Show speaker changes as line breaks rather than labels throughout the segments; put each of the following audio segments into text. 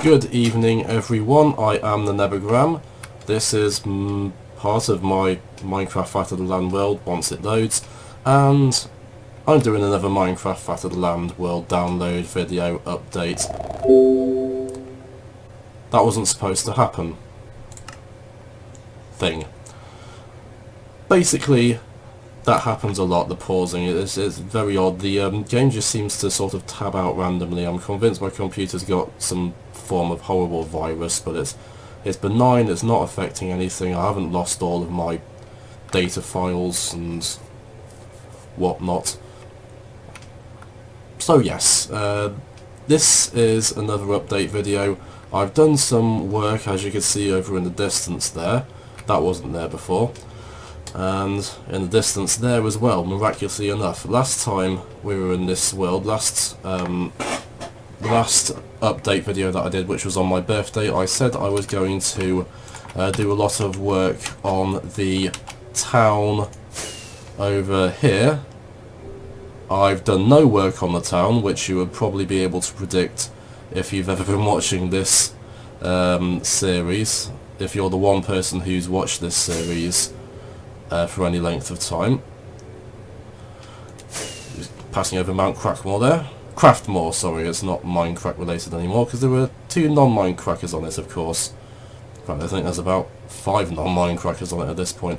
Good evening everyone, I am the Nebagram. This is part of my Minecraft Fat of the Land world once it loads, and I'm doing another Minecraft Fat of the Land world download video update. That wasn't supposed to happen. Thing. Basically, that happens a lot, the pausing. It's very odd. The game just seems to sort of tab out randomly. I'm convinced my computer's got some form of horrible virus, but it's benign, it's not affecting anything. I haven't lost all of my data files and whatnot. So yes, this is another update video. I've done some work, as you can see over in the distance there. That wasn't there before. And in the distance there as well, miraculously enough. Last time we were in this world, last update video that I did, which was on my birthday, I said I was going to do a lot of work on the town over here. I've done no work on the town, which you would probably be able to predict if you've ever been watching this series, if you're the one person who's watched this series for any length of time. Just passing over Mount Crackmore there. Craftmore, sorry, it's not Minecraft related anymore, because there were 2 non-Minecrackers on it, of course. In fact, I think there's about 5 non-Minecrackers on it at this point.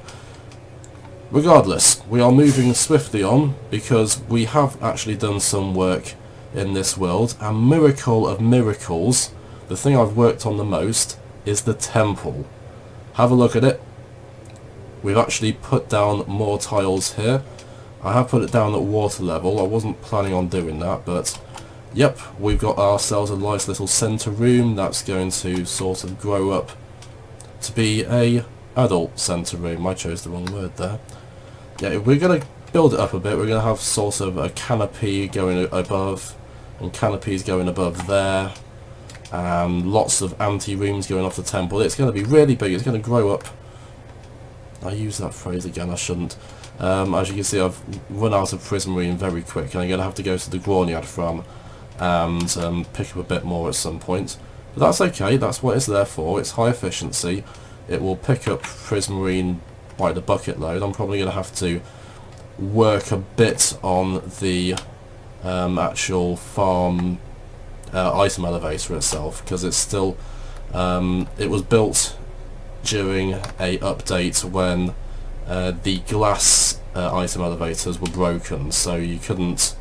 Regardless, we are moving swiftly on, because we have actually done some work in this world, and miracle of miracles, the thing I've worked on the most is the temple. Have a look at it. We've actually put down more tiles here. I have put it down at water level. I wasn't planning on doing that, but yep, we've got ourselves a nice little centre room that's going to sort of grow up to be a adult centre room. I chose the wrong word there. Yeah, we're going to build it up a bit. We're going to have sort of a canopy going above, and canopies going above there, and lots of ante-rooms going off the temple. It's going to be really big. It's going to grow up. I use that phrase again, I shouldn't. As you can see, I've run out of Prismarine very quick, and I'm going to have to go to the Grognard farm and pick up a bit more at some point. But that's okay, that's what it's there for. It's high efficiency. It will pick up Prismarine by the bucket load. I'm probably going to have to work a bit on the actual farm item elevator itself, because it's still it was built during a update when the glass item elevators were broken, so you couldn't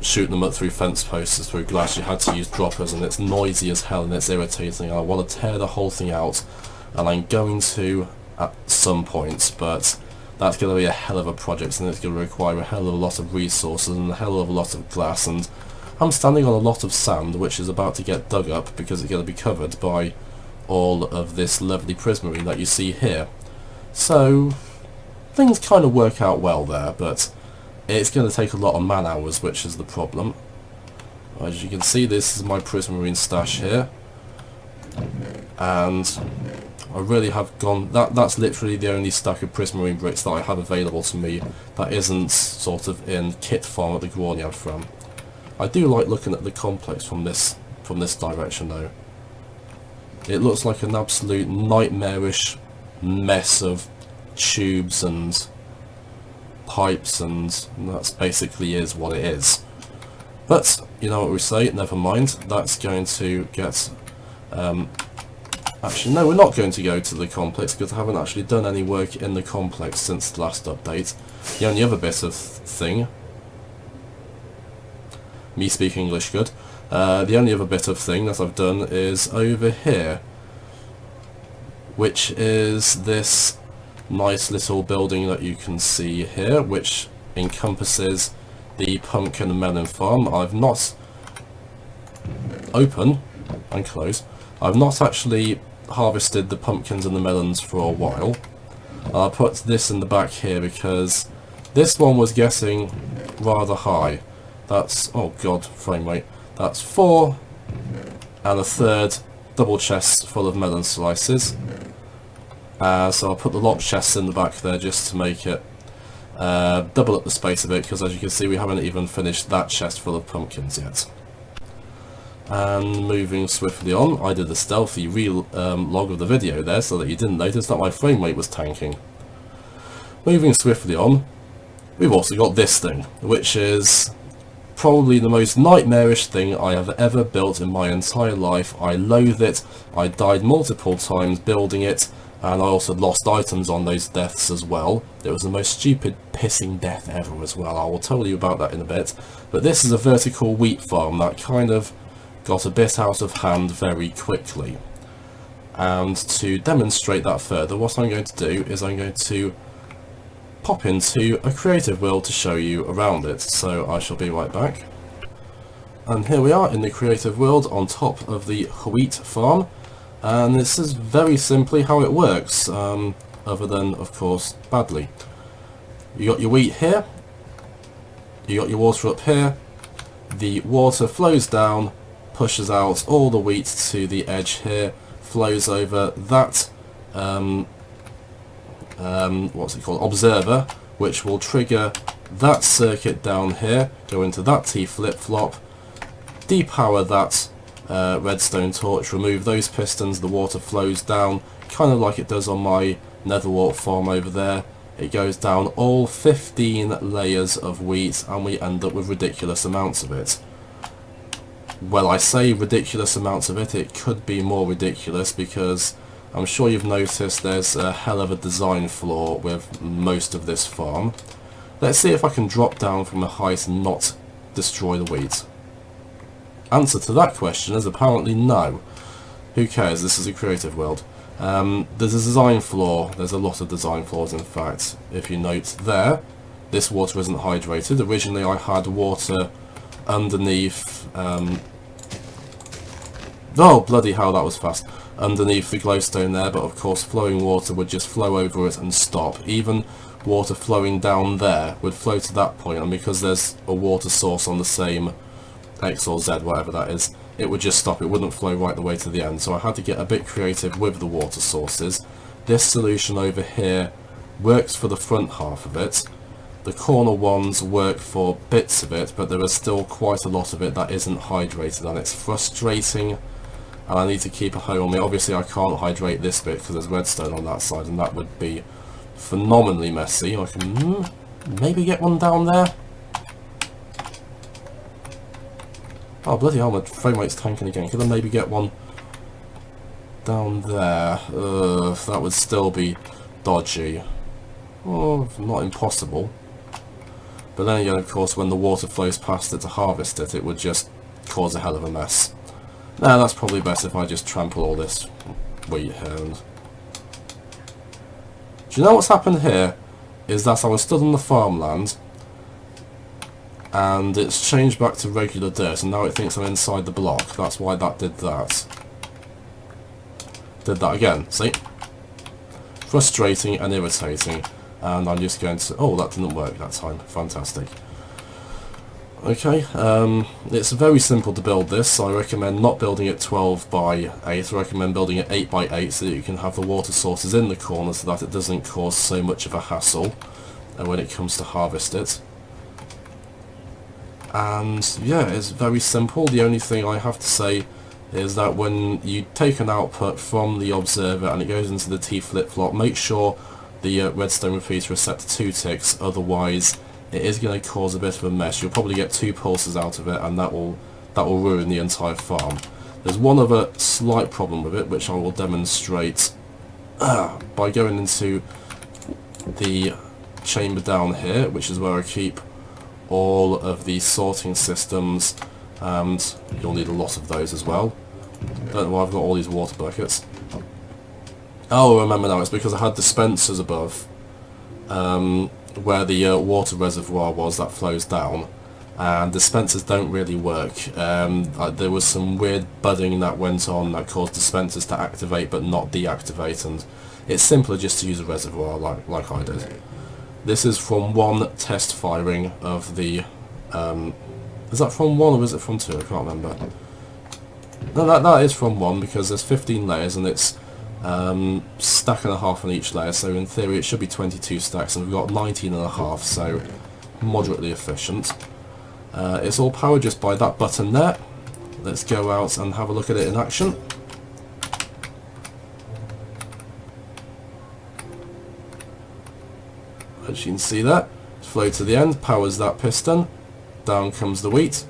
shoot them up through fence posts through glass. You had to use droppers, and it's noisy as hell and it's irritating. I want to tear the whole thing out, and I'm going to at some point, but that's going to be a hell of a project, and it's going to require a hell of a lot of resources and a hell of a lot of glass, and I'm standing on a lot of sand which is about to get dug up because it's going to be covered by all of this lovely Prismarine that you see here. So things kind of work out well there, but it's going to take a lot of man hours, which is the problem. As you can see, this is my Prismarine stash here, and I really have gone, that's literally the only stack of Prismarine bricks that I have available to me that isn't sort of in kit form at the Grognard farm. I do like looking at the complex from this direction though. It looks like an absolute nightmarish mess of tubes and pipes, and that's basically is what it is. But you know what we say, never mind. That's going to get actually no, we're not going to go to the complex because I haven't actually done any work in the complex since the last update. The only other bit of thing, me speak English good, the only other bit of thing that I've done is over here, which is this nice little building that you can see here, which encompasses the pumpkin and melon farm. I've not open and close. I've not actually harvested the pumpkins and the melons for a while. I'll put this in the back here because this one was getting rather high. That's, oh god, frame rate. That's 4 1/3 double chests full of melon slices. So I'll put the lock chests in the back there just to make it double up the space a bit, because as you can see we haven't even finished that chest full of pumpkins yet. And moving swiftly on, I did a stealthy log of the video there so that you didn't notice that my frame rate was tanking. Moving swiftly on, we've also got this thing, which is probably the most nightmarish thing I have ever built in my entire life. I loathe it, I died multiple times building it, and I also lost items on those deaths as well. It was the most stupid pissing death ever as well. I will tell you about that in a bit. But this is a vertical wheat farm that kind of got a bit out of hand very quickly. And to demonstrate that further, what I'm going to do is I'm going to pop into a creative world to show you around it. So I shall be right back. And here we are in the creative world on top of the wheat farm. And this is very simply how it works, other than, of course, badly. You got your wheat here, you got your water up here, the water flows down, pushes out all the wheat to the edge here, flows over that, what's it called, observer, which will trigger that circuit down here, go into that T flip-flop, depower that redstone torch, remove those pistons, the water flows down, kind of like it does on my netherwart farm over there. It goes down all 15 layers of wheat and we end up with ridiculous amounts of it. Well, I say ridiculous amounts of it, it could be more ridiculous because I'm sure you've noticed there's a hell of a design flaw with most of this farm. Let's see if I can drop down from a height and not destroy the wheat. Answer to that question is apparently no. Who cares, this is a creative world. There's a design flaw, there's a lot of design flaws in fact. If you note there, this water isn't hydrated. Originally I had water underneath, oh bloody hell, that was fast, underneath the glowstone there, but of course flowing water would just flow over it and stop. Even water flowing down there would flow to that point, and because there's a water source on the same X or Z, whatever that is, it would just stop, it wouldn't flow right the way to the end. So I had to get a bit creative with the water sources. This solution over here works for the front half of it. The corner ones work for bits of it, but there is still quite a lot of it that isn't hydrated, and it's frustrating, and I need to keep a home on me. Obviously I can't hydrate this bit because there's redstone on that side, and that would be phenomenally messy. I can maybe get one down there. Oh bloody hell, my frame rate's tanking again. Could I maybe get one down there? That would still be dodgy. Oh, not impossible. But then again, of course, when the water flows past it to harvest it, it would just cause a hell of a mess. Nah, that's probably best if I just trample all this wheat here. And do you know what's happened here? Is that I was stood on the farmland, and it's changed back to regular dirt, and now it thinks I'm inside the block. That's why that did that. Did that again, see? Frustrating and irritating. And I'm just going to... oh, that didn't work that time. Fantastic. Okay, it's very simple to build this. I recommend not building it 12 by 8. I recommend building it 8 by 8 so that you can have the water sources in the corner so that it doesn't cause so much of a hassle when it comes to harvest it. And yeah, it's very simple. The only thing I have to say is that when you take an output from the observer and it goes into the T flip-flop, make sure the redstone repeater is set to 2 ticks, otherwise it is going to cause a bit of a mess. You'll probably get 2 pulses out of it, and that will ruin the entire farm. There's one other slight problem with it, which I will demonstrate by going into the chamber down here, which is where I keep all of the sorting systems, and you'll need a lot of those as well. Don't know why I've got all these water buckets. Oh, I remember now, it's because I had dispensers above where the water reservoir was that flows down, and dispensers don't really work. There was some weird budding that went on that caused dispensers to activate but not deactivate, and it's simpler just to use a reservoir like I did. This is from one test firing of the... is that from 1 or is it from 2? I can't remember. No, that is from 1 because there's 15 layers and it's stack and a half on each layer, so in theory it should be 22 stacks, and we've got 19 and a half, so moderately efficient. It's all powered just by that button there. let's go out and have a look at it in action. As you can see there, flow to the end, powers that piston, down comes the wheat.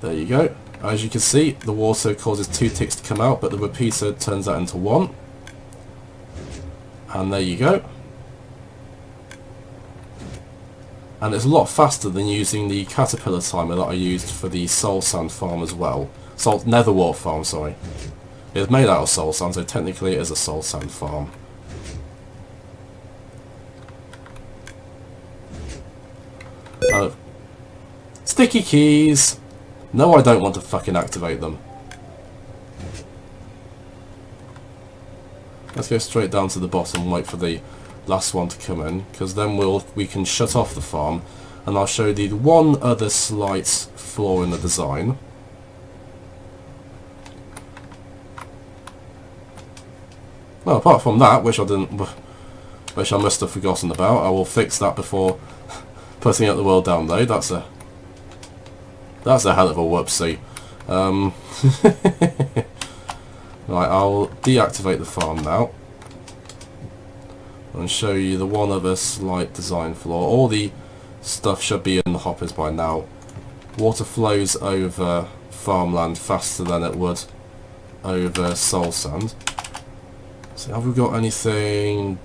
There you go. As you can see, the water causes 2 ticks to come out, but the repeater turns that into 1. And there you go. And it's a lot faster than using the caterpillar timer that I used for the soul sand farm as well. Netherwart farm, sorry. It's made out of soul sand, so technically it is a soul sand farm. Sticky keys! No, I don't want to fucking activate them. Let's go straight down to the bottom and wait for the last one to come in, because then we can shut off the farm, and I'll show you one other slight flaw in the design. Well, apart from that, which I must have forgotten about, I will fix that before putting out the world download. That's a hell of a whoopsie. Right, I'll deactivate the farm now and show you the one other slight design flaw. All the stuff should be in the hoppers by now. Water flows over farmland faster than it would over soul sand. So have we got anything?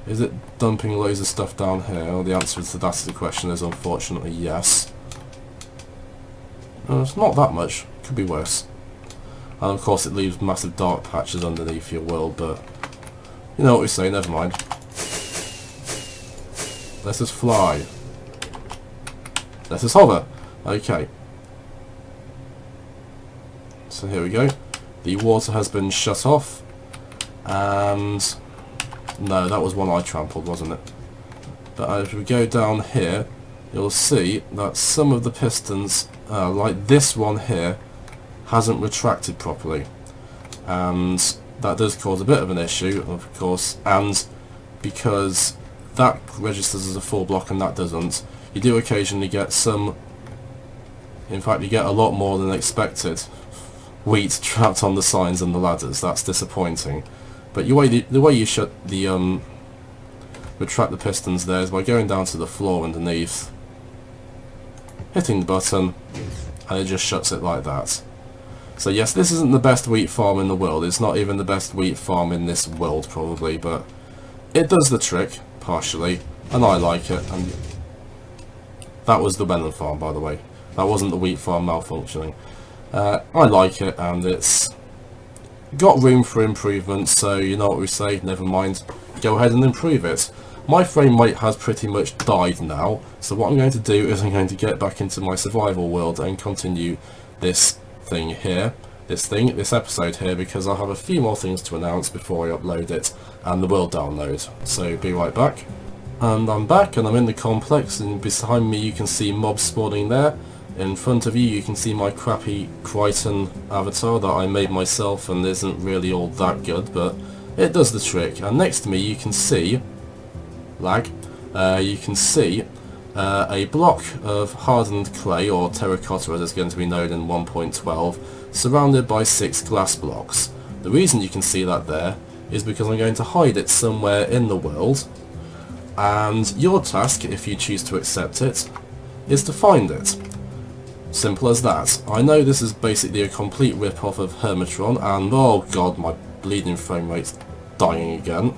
Is it dumping loads of stuff down here? Well, the answer to that the question is unfortunately yes. It's not that much, could be worse. And of course it leaves massive dark patches underneath your world, but you know what we say, never mind. Let us fly. Let us hover. Okay. So here we go. The water has been shut off. And no, that was one I trampled, wasn't it? But as we go down here, you'll see that some of the pistons, like this one here, hasn't retracted properly, and that does cause a bit of an issue, of course. And because that registers as a full block and that doesn't, you do occasionally get some, in fact you get a lot more than expected, wheat trapped on the signs and the ladders. That's disappointing. But the way you shut the retract the pistons there is by going down to the floor underneath, hitting the button, and it just shuts it like that. So yes, this isn't the best wheat farm in the world. It's not even the best wheat farm in this world probably, but it does the trick partially, and I like it. And that was the melon farm, by the way. That wasn't the wheat farm malfunctioning. I like it, and it's got room for improvement, so you know what we say, never mind, go ahead and improve it. My frame rate has pretty much died now, so what I'm going to do is I'm going to get back into my survival world and continue this thing here, this episode here, because I have a few more things to announce before I upload it and the world download. So be right back. And I'm back, and I'm in the complex, and behind me you can see mobs spawning there. In front of you can see my crappy Crichton avatar that I made myself and isn't really all that good, but it does the trick. And next to me you can see, you can see a block of hardened clay, or terracotta as it's going to be known in 1.12, surrounded by 6 glass blocks. The reason you can see that there is because I'm going to hide it somewhere in the world, and your task, if you choose to accept it, is to find it. Simple as that. I know this is basically a complete rip-off of Hermitron, and oh god, my bleeding frame rate's dying again.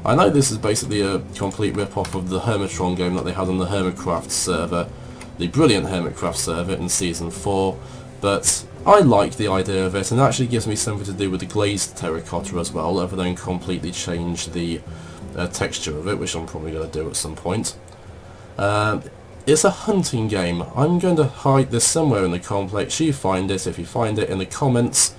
I know this is basically a complete rip-off of the Hermitron game that they had on the Hermitcraft server, the brilliant Hermitcraft server in Season 4, but I like the idea of it, and it actually gives me something to do with the glazed terracotta as well, other than completely change the texture of it, which I'm probably going to do at some point. It's a hunting game. I'm going to hide this somewhere in the complex. You find it. If you find it in the comments,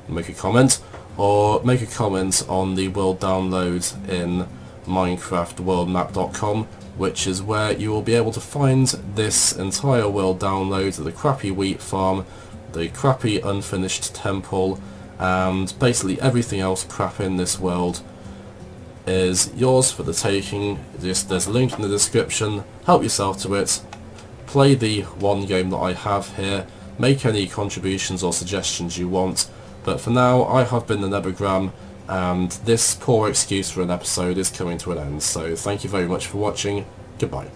make a comment, or make a comment on the world download in minecraftworldmap.com, which is where you will be able to find this entire world download, the crappy wheat farm, the crappy unfinished temple, and basically everything else crap in this world is yours for the taking. There's a link in the description. Help yourself to it. play the one game that I have here, make any contributions or suggestions you want, but for now I have been the Nebugram, and this poor excuse for an episode is coming to an end, so thank you very much for watching, goodbye.